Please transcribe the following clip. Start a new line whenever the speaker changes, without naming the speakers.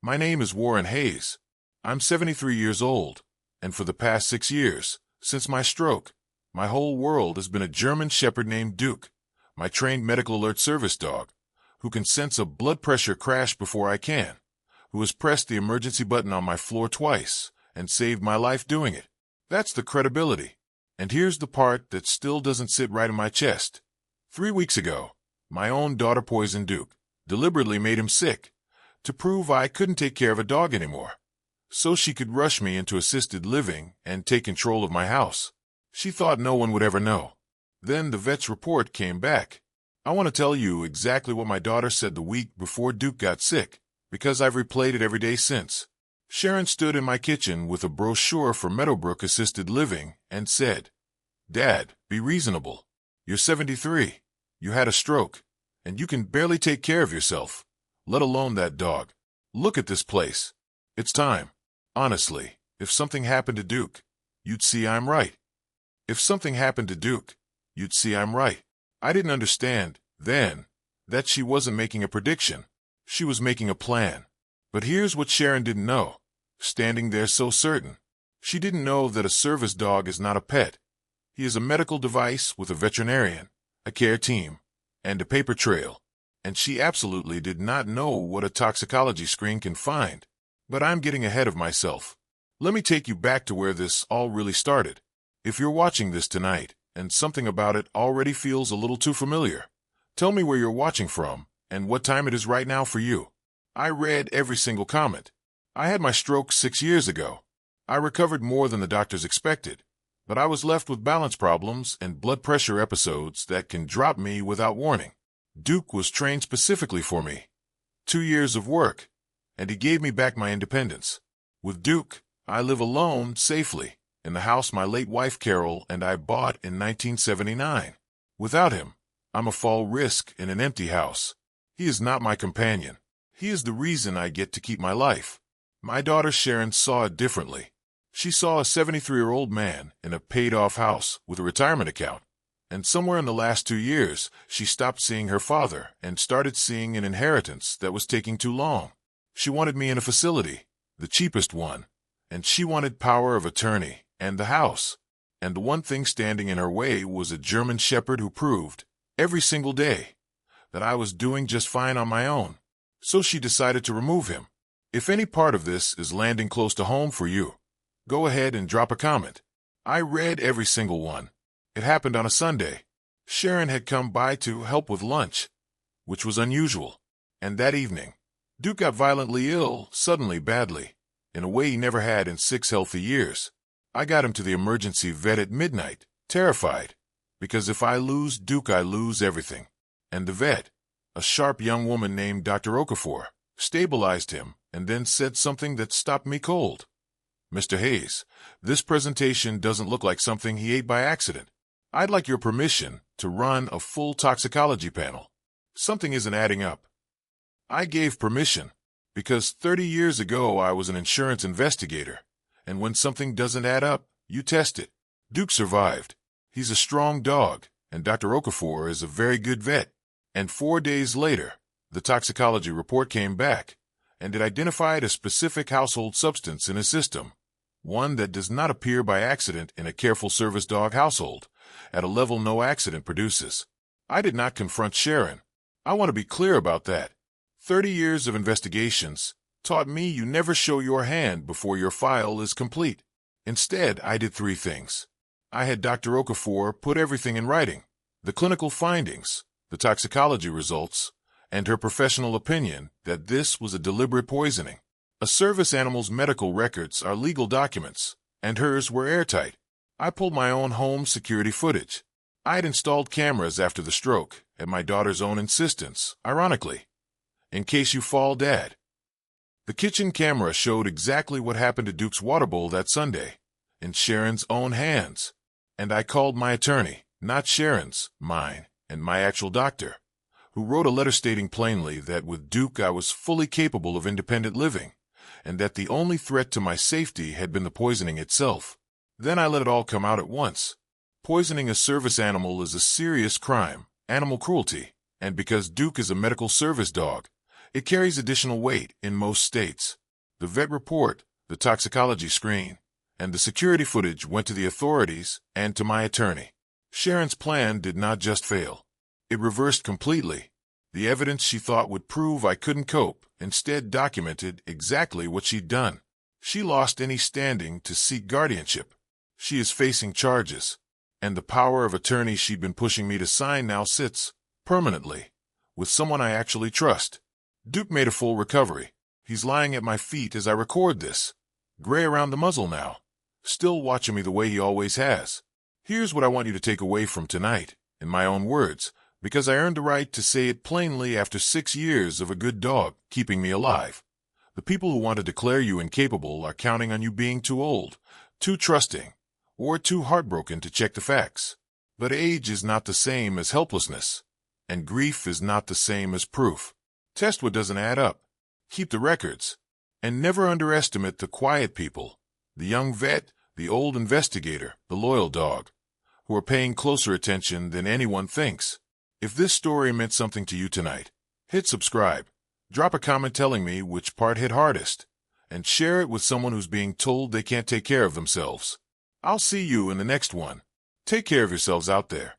My name is Warren Hayes. I'm 73 years old, and for the past 6 years, since my stroke, my whole world has been a German Shepherd named Duke, my trained medical alert service dog, who can sense a blood pressure crash before I can, who has pressed the emergency button on my floor twice and saved my life doing it. That's the credibility. And here's the part that still doesn't sit right in my chest. 3 weeks ago, my own daughter poisoned Duke, deliberately made him sick, to prove I couldn't take care of a dog anymore, so she could rush me into assisted living and take control of my house. She thought no one would ever know. Then the vet's report came back. I want to tell you exactly what my daughter said the week before Duke got sick, because I've replayed it every day since. Sharon stood in my kitchen with a brochure for Meadowbrook Assisted Living and said, "Dad, be reasonable. You're 73. You had a stroke, and you can barely take care of yourself, let alone that dog. Look at this place. It's time. Honestly, if something happened to Duke, you'd see I'm right. If something happened to Duke, you'd see I'm right." I didn't understand, then, that she wasn't making a prediction. She was making a plan. But here's what Sharon didn't know, standing there so certain. She didn't know that a service dog is not a pet. He is a medical device with a veterinarian, a care team, and a paper trail. And she absolutely did not know what a toxicology screen can find. But I'm getting ahead of myself. Let me take you back to where this all really started. If you're watching this tonight, and something about it already feels a little too familiar, tell me where you're watching from and what time it is right now for you. I read every single comment. I had my stroke 6 years ago. I recovered more than the doctors expected, but I was left with balance problems and blood pressure episodes that can drop me without warning. Duke was trained specifically for me. 2 years of work, and he gave me back my independence. With Duke, I live alone, safely, in the house my late wife Carol and I bought in 1979. Without him, I'm a fall risk in an empty house. He is not my companion. He is the reason I get to keep my life. My daughter Sharon saw it differently. She saw a 73-year-old man in a paid-off house with a retirement account. And somewhere in the last 2 years, she stopped seeing her father and started seeing an inheritance that was taking too long. She wanted me in a facility, the cheapest one, and she wanted power of attorney and the house. And the one thing standing in her way was a German Shepherd who proved, every single day, that I was doing just fine on my own. So she decided to remove him. If any part of this is landing close to home for you, go ahead and drop a comment. I read every single one. It happened on a Sunday. Sharon had come by to help with lunch, which was unusual. And that evening, Duke got violently ill, suddenly badly, in a way he never had in 6 healthy years. I got him to the emergency vet at midnight, terrified, because if I lose Duke, I lose everything. And the vet, a sharp young woman named Dr. Okafor, stabilized him and then said something that stopped me cold. "Mr. Hayes, this presentation doesn't look like something he ate by accident. I'd like your permission to run a full toxicology panel. Something isn't adding up." I gave permission, because 30 years ago I was an insurance investigator, and when something doesn't add up, you test it. Duke survived. He's a strong dog, and Dr. Okafor is a very good vet. And 4 days later, the toxicology report came back, and it identified a specific household substance in his system, one that does not appear by accident in a careful service dog household, at a level no accident produces. I did not confront Sharon. I want to be clear about that. 30 years of investigations taught me you never show your hand before your file is complete. Instead, I did 3 things. I had Dr. Okafor put everything in writing: the clinical findings, the toxicology results, and her professional opinion that this was a deliberate poisoning. A service animal's medical records are legal documents, and hers were airtight. I pulled my own home security footage. I had installed cameras after the stroke, at my daughter's own insistence, ironically. In case you fall, Dad. The kitchen camera showed exactly what happened to Duke's water bowl that Sunday, in Sharon's own hands. And I called my attorney, not Sharon's, mine, and my actual doctor, who wrote a letter stating plainly that with Duke I was fully capable of independent living, and that the only threat to my safety had been the poisoning itself. Then I let it all come out at once. Poisoning a service animal is a serious crime, animal cruelty, and because Duke is a medical service dog, It carries additional weight in most states. The vet report, the toxicology screen, and the security footage went to the authorities and to my attorney. Sharon's plan did not just fail. It reversed completely. The evidence she thought would prove I couldn't cope instead documented exactly what she'd done. She lost any standing to seek guardianship. She is facing charges, and the power of attorney she'd been pushing me to sign now sits, permanently, with someone I actually trust. Duke made a full recovery. He's lying at my feet as I record this, gray around the muzzle now, still watching me the way he always has. Here's what I want you to take away from tonight, in my own words, because I earned the right to say it plainly after 6 years of a good dog keeping me alive. The people who want to declare you incapable are counting on you being too old, too trusting, or too heartbroken to check the facts. But age is not the same as helplessness, and grief is not the same as proof. Test what doesn't add up. Keep the records, and never underestimate the quiet people, the young vet, the old investigator, the loyal dog, who are paying closer attention than anyone thinks. If this story meant something to you tonight, hit subscribe, drop a comment telling me which part hit hardest, and share it with someone who's being told they can't take care of themselves. I'll see you in the next one. Take care of yourselves out there.